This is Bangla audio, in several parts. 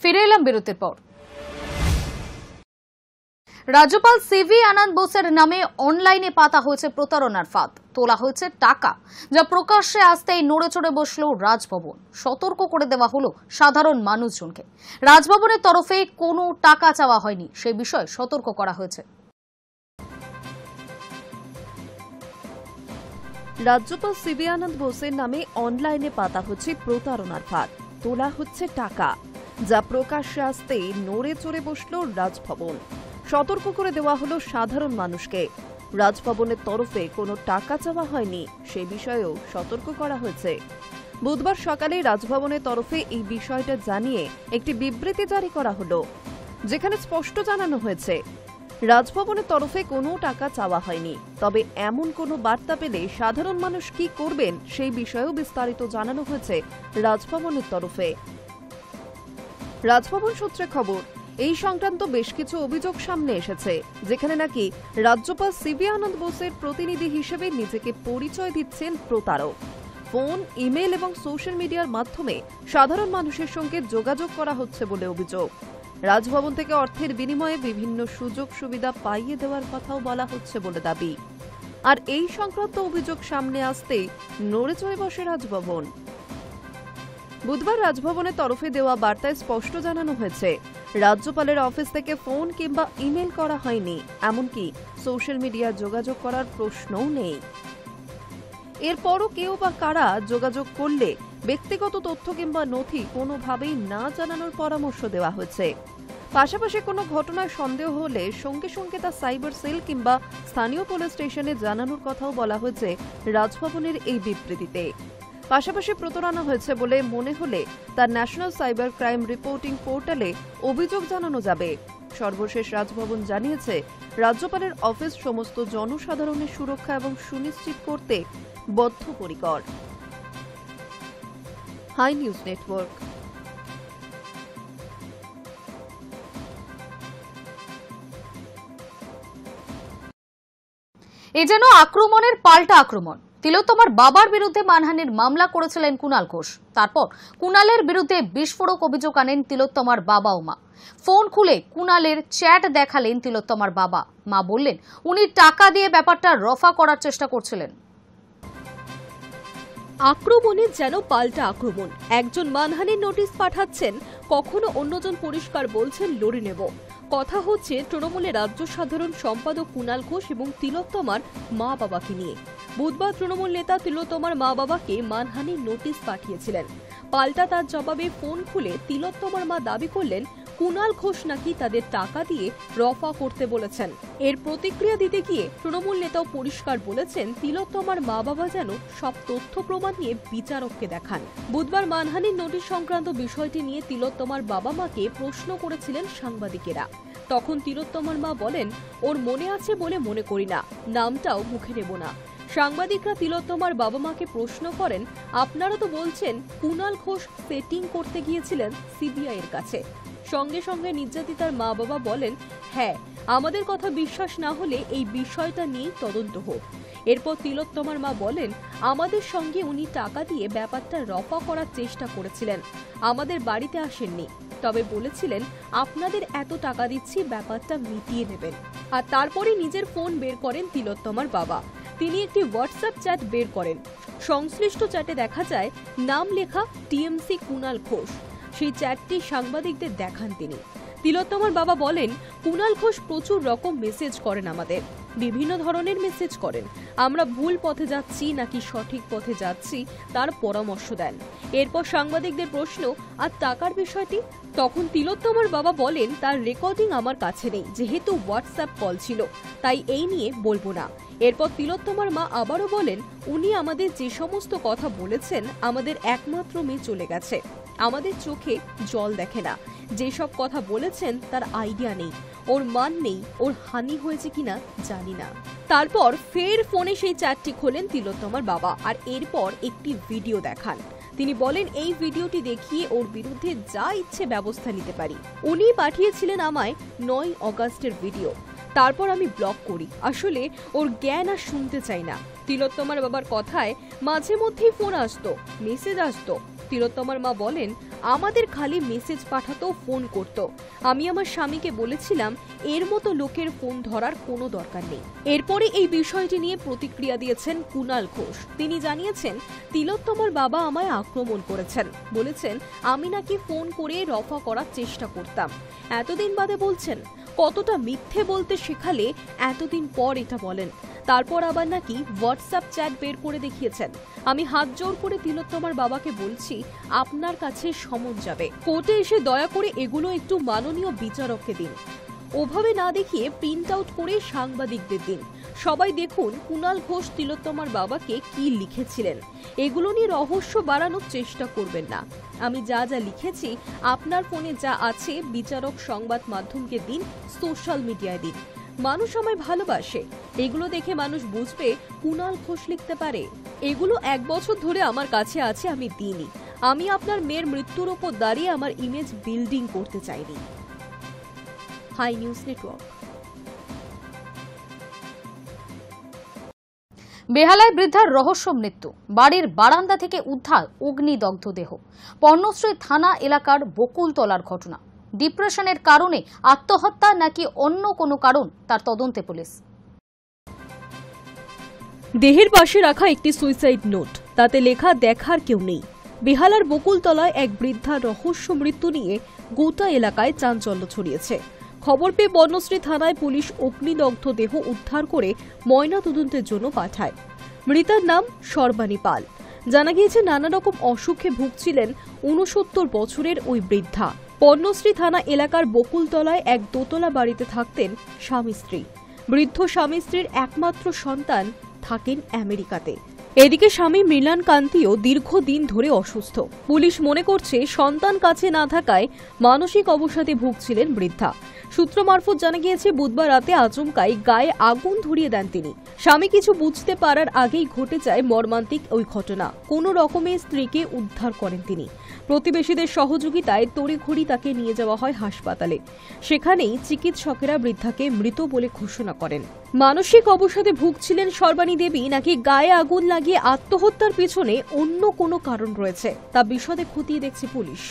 ফিরে এলাম বিরতির পর। রাজ্যপাল সিভি আনন্দ বোসের নামে অনলাইনে পাতা হয়েছে প্রতারণার ফাঁদ, তোলা হয়েছে টাকা, যা প্রকাশ্যে আসতেই নড়ে চড়ে বসল রাজভবন। সতর্ক করে দেওয়া হলো সাধারণ মানুষজনকে। রাজভবনের তরফে কোনো টাকা চাওয়া হয়নি, সে বিষয়ে সতর্ক করা হয়েছে। রাজ্যপাল সিভি আনন্দ বোসের নামে অনলাইনে পাতা হচ্ছে প্রতারণার ফাঁদ, তোলা হচ্ছে টাকা, যা প্রকাশ্যে আসতেই নড়ে চড়ে বসল রাজভবন। সতর্ক করে দেওয়া হলো সাধারণ মানুষকে। রাজভবনের তরফে কোনো টাকা চাওয়া হয়নি, সে বিষয়েও সতর্ক করা হয়েছে। বুধবার সকালে রাজভবনের তরফে এই বিষয়টা জানিয়ে একটি বিবৃতি জারি করা হলো, যেখানে স্পষ্ট জানানো হয়েছে রাজভবনের তরফে কোনো টাকা চাওয়া হয়নি। তবে এমন কোনো বার্তা পেলে সাধারণ মানুষ কি করবেন সেই বিষয়েও বিস্তারিত জানানো হয়েছে রাজভবনের তরফে। রাজভবন সূত্রে খবর, এই সংক্রান্ত বেশ কিছু অভিযোগ সামনে এসেছে, যেখানে নাকি রাজ্যপাল সিভি আনন্দ বোসের প্রতিনিধি হিসেবে নিজেকে পরিচয় দিচ্ছেন প্রতারক। ফোন, ইমেল এবং সোশ্যাল মিডিয়ার মাধ্যমে সাধারণ মানুষের সঙ্গে যোগাযোগ করা হচ্ছে বলে অভিযোগ। রাজভবন থেকে অর্থের বিনিময়ে বিভিন্ন সুযোগ সুবিধা পাইয়ে দেওয়ার কথাও বলা হচ্ছে বলে দাবি। আর এই সংক্রান্ত অভিযোগ সামনে আসতেই নড়ে চড়ে বসে রাজভবন। বুধবার রাজভবনের তরফে দেওয়া বার্তায় স্পষ্ট জানানো হয়েছে, রাজ্যপালের অফিস থেকে ফোন কিংবা ইমেল করা হয়নি, এমনকি সোশ্যাল মিডিয়া যোগাযোগ করার প্রশ্নও নেই। এরপরও কেউ বা কারা যোগাযোগ করলে ব্যক্তিগত তথ্য কিংবা নথি কোনোভাবেই না জানানোর পরামর্শ দেওয়া হয়েছে। পাশাপাশি কোনো ঘটনার সন্দেহ হলে সঙ্গে সঙ্গে তা সাইবার সেল কিংবা স্থানীয় পুলিশ স্টেশনে জানানোর কথাও বলা হয়েছে রাজভবনের এই বিবৃতিতে। পাশাপাশি প্রতারণা হয়েছে বলে মনে হলে তার ন্যাশনাল সাইবার ক্রাইম রিপোর্টিং পোর্টালে অভিযোগ জানানো যাবে। সর্বশেষ রাজভবন জানিয়েছে, রাজ্যপালের অফিস সমস্ত জনসাধারণের সুরক্ষা এবং সুনিশ্চিত করতে বদ্ধপরিকর। High news network. এ যেন আক্রমণের পাল্টা আক্রমণ। তিলোত্তমার বাবার বিরুদ্ধে মানহানির মামলা করেছিলেন কুণাল ঘোষ। তারপর কুণালের বিরুদ্ধে বিস্ফোরক অভিযোগ আনেন তিলোত্তমার বাবা ও মা। ফোন খুলে কুণালের চ্যাট দেখালেন তিলোত্তমার বাবা। মা বললেন উনি টাকা দিয়ে ব্যাপারটা রফা করার চেষ্টা করছিলেন। আক্রমণের যেন পাল্টা আক্রমণ। একজন মানহানির নোটিশ পাঠাচ্ছেন, কখনো অন্যজন পরিষ্কার বলছেন লড়ে নেব। কথা হচ্ছে তৃণমূলের রাজ্য সাধারণ সম্পাদক কুণাল ঘোষ এবং তিলোত্তমার মা বাবাকে নিয়ে। বুধবার তৃণমূল নেতা তিলোত্তমার মা বাবাকে মানহানির নোটিশ পাঠিয়েছিলেন। পাল্টা তার জবাবে ফোন খুলে তিলোত্তমার মা দাবি করলেন কুণাল ঘোষ নাকি তাদের টাকা দিয়ে রফা করতে বলেছেন। এর প্রতিক্রিয়া দিতে গিয়ে তৃণমূল নেতাও পরিষ্কার বলেছেন তিলোত্তমার মা বাবা যেন সব তথ্য প্রমাণ নিয়ে বিচারককে দেখান। বুধবার মানহানির নোটিশ সংক্রান্ত বিষয়টি নিয়ে তিলোত্তমার বাবা মাকে প্রশ্ন করেছিলেন সাংবাদিকেরা। তখন তিলোত্তমার মা বলেন, ওর মনে আছে বলে মনে করি না, নামটাও মুখে নেব না। সাংবাদিকরা তিলোত্তমার বাবা মাকে প্রশ্ন করেন, আপনারা তো বলছেন কুণাল ঘোষ সেটিং করতে গিয়েছিলেন সিবিআই এর কাছে। সঙ্গে সঙ্গে নির্যাতিতার মা বাবা বলেন, হ্যাঁ, আমাদের কথা বিশ্বাস না হলে এই বিষয়টা নিয়ে তদন্ত হোক। এরপর তিলোত্তমার মা বলেন, আমাদের সঙ্গে উনি টাকা দিয়ে ব্যাপারটা রফা করার চেষ্টা করেছিলেন, আমাদের বাড়িতে আসেননি, তবে বলেছিলেন আপনাদের এত টাকা দিচ্ছি, ব্যাপারটা মিটিয়ে নেবেন। আর তারপরে নিজের ফোন বের করেন তিলোত্তমার বাবা। তিনি একটি হোয়াটসঅ্যাপ চ্যাট বের করেন। সংশ্লিষ্ট চ্যাটে দেখা যায় নাম লেখা টিএমসি কুণাল ঘোষ। সেই চ্যাটটি সাংবাদিকদের দেখান তিনি। তিলোত্তমার বাবা বলেন, কুণাল ঘোষ প্রচুর রকম মেসেজ করেন আমাদের, বিভিন্ন ধরনের মেসেজ করেন। আমরা ভুল পথে যাচ্ছি নাকি সঠিক পথে যাচ্ছি তার পরামর্শ দেন। এরপর সাংবাদিকদের প্রশ্ন, আর টাকার বিষয়টি? তখন তিলোত্তমার বাবা বলেন, তার রেকর্ডিং আমার কাছে নেই, যেহেতু হোয়াটসঅ্যাপ কল ছিল, তাই এই নিয়ে বলবো না। এরপর তিলোত্তমার মা আবারও বলেন, উনি আমাদের যে সমস্ত কথা বলেছেন, আমাদের একমাত্র মেয়ে চলে গেছে, আমাদের চোখে জল দেখে না, যেসব কথা বলেছেন তার আইডিয়া নেই, ওর মান নেই, ওর হানি হয়েছে কিনা জানি না। তারপর ফের ফোনে সেই চ্যাটটি খোলেন তিলোত্তমার বাবা, আর এরপর একটি ভিডিও দেখান। তিনি বলেন, এই ভিডিওটি দেখিয়ে ওর বিরুদ্ধে যা ইচ্ছে ব্যবস্থা নিতে পারি। উনি পাঠিয়েছিলেন আমায় 9 অগাস্টের ভিডিও, তারপর আমি ব্লক করি। আসলে ওর জ্ঞান আর শুনতে চাই না। তিলোত্তমার বাবার কথায় মাঝে মধ্যেই ফোন আসতো, মেসেজ আসতো। তিলোত্তমার মা বলেন, আমাদের খালি মেসেজ পাঠাতো, ফোন করত। আমি আমার স্বামীকে বলেছিলাম এর মতো লোকের ফোন ধরার কোনো দরকার নেই। এরপরে এই বিষয়টি নিয়ে প্রতিক্রিয়া দিয়েছেন কুণাল ঘোষ। তিনি জানিয়েছেন, তিলোত্তমার বাবা আমায় আক্রমণ করেছেন, বলেছেন আমি নাকি ফোন করে রফা করার চেষ্টা করতাম। এতদিন বাদে বলছেন, কতটা মিথ্যে বলতে শেখালে এতদিন পর এটা বলেন। তারপর আবার নাকি হোয়াটসঅ্যাপ চ্যাট বের করে দেখিয়েছেন। আমি হাত জোর করে তিলোত্তমার বাবাকে বলছি, আপনার কাছে সমন যাবে, কোর্টে এসে দয়া করে এগুলো একটু মাননীয় বিচারককে দিন, ওভাবে না দেখিয়ে প্রিন্ট আউট করে সাংবাদিকদের দিন। সবাই দেখুন কুণাল ঘোষ তিলোত্তমার বাবাকে কি লিখেছিলেন। এগুলো নিয়ে রহস্য বাড়ানোর চেষ্টা করবেন না। আমি যা যা লিখেছি আপনার ফোনে যা আছে বিচারক সংবাদ মাধ্যমকে দিন, সোশ্যাল মিডিয়ায় দিন। মানুষ আমায় ভালোবাসে, এগুলো দেখে মানুষ বুঝবে কুণাল ঘোষ লিখতে পারে। এগুলো 1 বছর ধরে আমার কাছে আছে, আমি দিইনি। আমি আপনার মেয়ের মৃত্যুর ওপর দাঁড়িয়ে আমার ইমেজ বিল্ডিং করতে চাইনি। High news network. বেহালায় বৃদ্ধার রহস্য মৃত্যু, বাড়ির বারান্দা থেকে উদ্ধার অগ্নিদগ্ধ দেহ। পর্ণশ্রী থানা এলাকার বকুলতলার ঘটনা। ডিপ্রেশনের কারণে আত্মহত্যা নাকি অন্য কোনো কারণ, তার তদন্তে পুলিশ। দেহের পাশে রাখা একটি সুইসাইড নোট, তাতে লেখা দেখার কেউ নেই। বেহালার বকুলতলায় এক বৃদ্ধার রহস্য মৃত্যু নিয়ে গোটা এলাকায় চাঞ্চল্য ছড়িয়েছে। খবর পেয়ে বর্ণশ্রী থানায় পুলিশ অগ্নিদগ্ধ দেহ উদ্ধার করে ময়নাতদন্তের জন্য পাঠায়। মৃতার নাম সর্বাণী পাল। জানা গিয়েছে নানা রকম অসুখে ভুগছিলেন 69 বছরের ওই বৃদ্ধা। পর্ণশ্রী থানা এলাকার বকুলতলায় এক দোতলা বাড়িতে থাকতেন স্বামী স্ত্রী। বৃদ্ধ স্বামী স্ত্রীর একমাত্র সন্তান থাকেন আমেরিকাতে। এদিকে স্বামী মৃণাল কান্তিও দীর্ঘদিন ধরে অসুস্থ। পুলিশ মনে করছে সন্তান কাছে না থাকায় মানসিক অবসাদে ভুগছিলেন বৃদ্ধা। সূত্র মারফত জানা গিয়েছে বুধবার রাতে আচমকাই গায়ে আগুন ধরিয়ে দেন তিনি। স্বামী কিছু বুঝতে পারার আগেই ঘটে যায় মর্মান্তিক ওই ঘটনা। কোনো রকমে স্ত্রীকে উদ্ধার করেন তিনি। প্রতিবেশীদের সহযোগিতায় তড়িঘড়ি তাকে নিয়ে যাওয়া হয় হাসপাতালে। সেখানেই চিকিৎসকেরা বৃদ্ধাকে মৃত বলে ঘোষণা করেন। মানসিক অবসাদে ভুগছিলেন সর্বাণী দেবী নাকি গায়ে আগুন লাগিয়ে আত্মহত্যার পিছনে অন্য কোনো কারণ রয়েছে, তা বিশদে খতিয়ে দেখছে পুলিশ।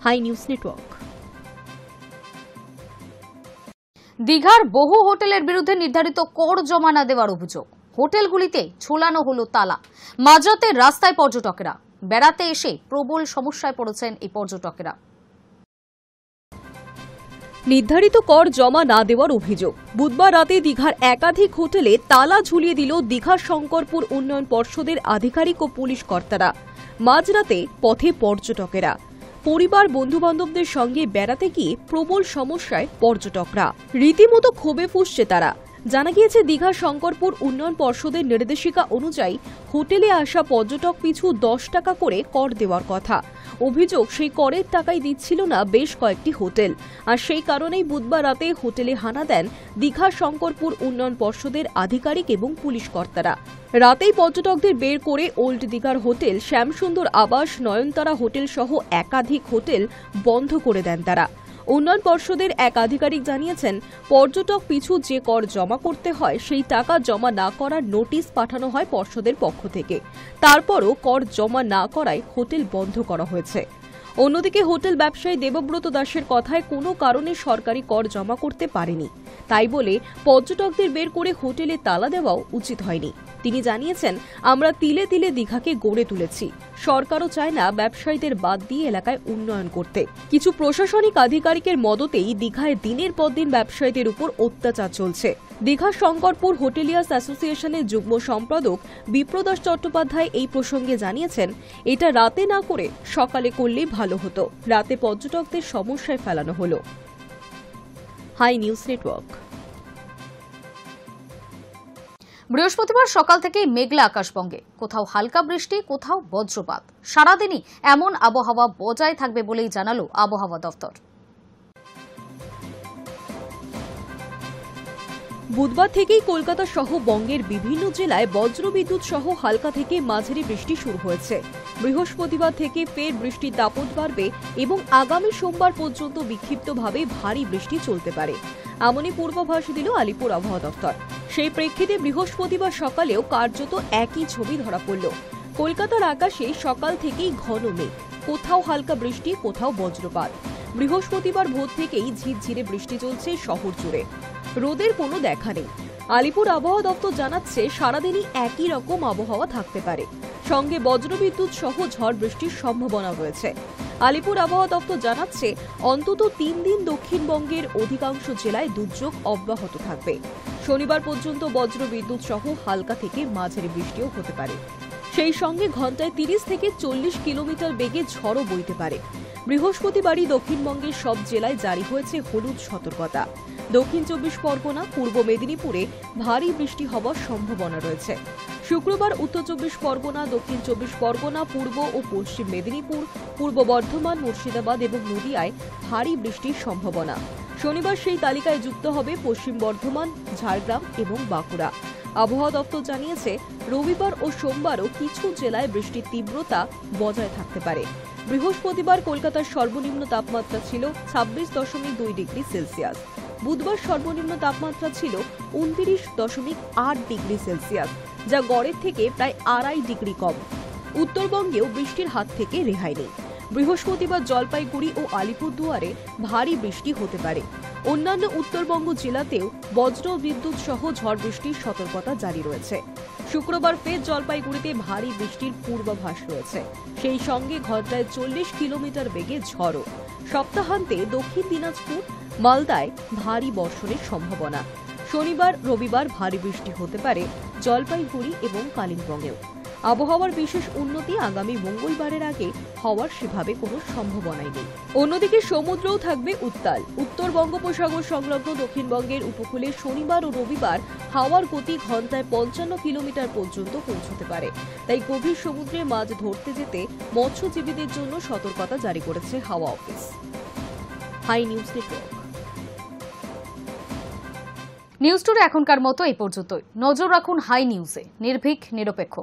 High news network. দীঘার বহু হোটেলের বিরুদ্ধে নির্ধারিত কর জমা না দেওয়ার অভিযোগ। হোটেলগুলিতে ঝোলানো হলো তালা। মাঝরাতে রাস্তায় পর্যটকেরা। বেড়াতে এসে প্রবল সমস্যায় পড়েছেন এই পর্যটকেরা। নির্ধারিত কর জমা না দেওয়ার অভিযোগ। বুধবার রাতে দীঘার একাধিক হোটেলে তালা ঝুলিয়ে দিল দীঘার শঙ্করপুর উন্নয়ন পর্ষদের আধিকারিক ও পুলিশ কর্তারা। মাঝরাতে পথে পর্যটকেরা। পরিবার বন্ধুবান্ধবদের সঙ্গে বেড়াতে গিয়ে প্রবল সমস্যায় পর্যটকরা। রীতিমতো ক্ষোভে ফুঁসছে তারা। জানা গিয়েছে দীঘার শঙ্করপুর উন্নয়ন পর্ষদের নির্দেশিকা অনুযায়ী হোটেলে আসা পর্যটক পিছু 10 টাকা করে কর দেওয়ার কথা। অভিযোগ, সেই করের টাকাই দিচ্ছিল না বেশ কয়েকটি হোটেল। আর সেই কারণেই বুধবার রাতে হোটেলে হানা দেন দীঘার শঙ্করপুর উন্নয়ন পর্ষদের আধিকারিক এবং পুলিশ কর্তারা। রাতেই পর্যটকদের বের করে ওল্ড দীঘার হোটেল, শ্যামসুন্দর আবাস, নয়নতারা হোটেল সহ একাধিক হোটেল বন্ধ করে দেন তারা। উন্নয়ন পর্ষদের এক আধিকারিক জানিয়েছেন, পর্যটক পিছু যে কর জমা করতে হয় সেই টাকা জমা না করার নোটিশ পাঠানো হয় পর্ষদের পক্ষ থেকে। তারপরও কর জমা না করায় হোটেল বন্ধ করা হয়েছে। অন্যদিকে হোটেল ব্যবসায়ী দেবব্রত দাসের কথায় কোনো কারণে সরকারি কর জমা করতে পারেনি, তাই বলে পর্যটকদের বের করে হোটেলে তালা দেওয়াও উচিত হয়নি। তিনি জানিয়েছেন, আমরা তিলে তিলে দীঘাকে গড়ে তুলেছি। সরকারও চায় না ব্যবসায়ীদের বাদ দিয়ে এলাকায় উন্নয়ন করতে। কিছু প্রশাসনিক আধিকারিকের মদতেই দীঘায় দিনের পর দিন ব্যবসায়ীদের উপর অত্যাচার চলছে। দীঘা শঙ্করপুর হোটেলিয়ার্স অ্যাসোসিয়েশনের যুগ্ম সম্পাদক বিপ্রদাস চট্টোপাধ্যায় এই প্রসঙ্গে জানিয়েছেন, এটা রাতে না করে সকালে করলেই ভালো হতো। রাতে পর্যটকদের সমস্যায় ফেলানো হলো। Hi news network. বৃহস্পতিবার সকাল থেকেই মেঘলা আকাশবঙ্গে, কোথাও হালকা বৃষ্টি, কোথাও বজ্রপাত। সারাদিনই এমন আবহাওয়া বজায় থাকবে বলেই জানালো আবহাওয়া দফতর। বুধবার থেকেই কলকাতা সহ বঙ্গের বিভিন্ন জেলায় বজ্রবিদ্যুৎ সহ হালকা থেকে মাঝারি বৃষ্টি শুরু হয়েছে। বৃহস্পতিবার থেকে ফের বৃষ্টির দাপট বাড়বে এবং আগামী সোমবার পর্যন্ত বিক্ষিপ্তভাবে ভারী বৃষ্টি চলতে পারে, এমনই পূর্বাভাস দিল আলিপুর আবহাওয়া দফতর। সেই প্রেক্ষিতে বৃহস্পতিবার সকালেও কার্যত একই ছবি ধরা পড়ল। কলকাতার আকাশে সকাল থেকেই ঘন মেঘ, কোথাও হালকা বৃষ্টি, কোথাও বজ্রপাত। বৃহস্পতিবার ভোর থেকেই ঝিরঝিরে বৃষ্টি চলছে শহর জুড়ে, রোদের কোনো দেখা নেই। আলিপুর আবহাওয়া দপ্তর জানাচ্ছে সারাদিনই একই রকম আবহাওয়া থাকতে পারে, সঙ্গে বজ্রবিদ্যুৎ সহ ঝড় বৃষ্টির সম্ভাবনা রয়েছে। আলিপুর আবহাওয়া দপ্তর জানাচ্ছে অন্তত 3 দিন দক্ষিণবঙ্গের অধিকাংশ জেলায় দুর্যোগ অব্যাহত থাকবে। শনিবার পর্যন্ত বজ্রবিদ্যুৎ সহ হালকা থেকে মাঝারি বৃষ্টিও হতে পারে। সেই সঙ্গে ঘন্টায় 30 থেকে 40 কিলোমিটার বেগে ঝড়ও বইতে পারে। বৃহস্পতিবারই দক্ষিণবঙ্গের সব জেলায় জারি হয়েছে হলুদ সতর্কতা। দক্ষিণ 24 পরগনা, পূর্ব মেদিনীপুরে ভারী বৃষ্টি হওয়ার সম্ভাবনা রয়েছে। শুক্রবার উত্তর 24 পরগনা, দক্ষিণ 24 পরগনা, পূর্ব ও পশ্চিম মেদিনীপুর, পূর্ব বর্ধমান, মুর্শিদাবাদ এবং নদিয়ায় ভারী বৃষ্টির সম্ভাবনা। শনিবার সেই তালিকায় যুক্ত হবে পশ্চিম বর্ধমান, ঝাড়গ্রাম এবং বাঁকুড়া। আবহাওয়া দপ্তর জানিয়েছে রবিবার ও সোমবারও কিছু জেলায় বৃষ্টির তীব্রতা বজায় থাকতে পারে। বৃহস্পতিবার কলকাতার সর্বনিম্ন তাপমাত্রা ছিল 26.2 ডিগ্রি সেলসিয়াস। বুধবার সর্বনিম্ন তাপমাত্রা ছিল 29.8 ডিগ্রি সেলসিয়াস, যা গড়ের থেকে প্রায় 2.5 ডিগ্রি কম। উত্তরবঙ্গেও বৃষ্টির হাত থেকে রেহাই নেই। বৃহস্পতিবার জলপাইগুড়ি ও আলিপুরদুয়ারে ভারী বৃষ্টি হতে পারে। অন্যান্য উত্তরবঙ্গ জেলাতেও বজ্র বিদ্যুৎ সহ ঝড় বৃষ্টির সতর্কতা জারি রয়েছে। শুক্রবার ফের জলপাইগুড়িতে ভারী বৃষ্টির পূর্বাভাস রয়েছে, সেই সঙ্গে ঘন্টায় 40 কিলোমিটার বেগে ঝড়ও। সপ্তাহান্তে দক্ষিণ দিনাজপুর, মালদায় ভারী বর্ষণের সম্ভাবনা। শনিবার, রবিবার ভারী বৃষ্টি হতে পারে জলপাইগুড়ি এবং কালিম্পংয়েও। আবহাওয়ার বিশেষ উন্নতি আগামী মঙ্গলবারের আগে হওয়ার সেভাবে কোনো সম্ভাবনাই নেই। অন্যদিকে সমুদ্রও থাকবে উত্তাল। উত্তর বঙ্গোপসাগর সংলগ্ন দক্ষিণবঙ্গের উপকূলে শনিবার ও রবিবার হাওয়ার গতি ঘন্টায় 55 কিলোমিটার পর্যন্ত পৌঁছতে পারে। তাই গভীর সমুদ্রে মাছ ধরতে যেতে মৎস্যজীবীদের জন্য সতর্কতা জারি করেছে হাওয়া office. Hi news network. News today এখনকার মতো এই পর্যন্তই। নজর রাখুন হাই নিউজে, নির্ভীক, নিরপেক্ষ।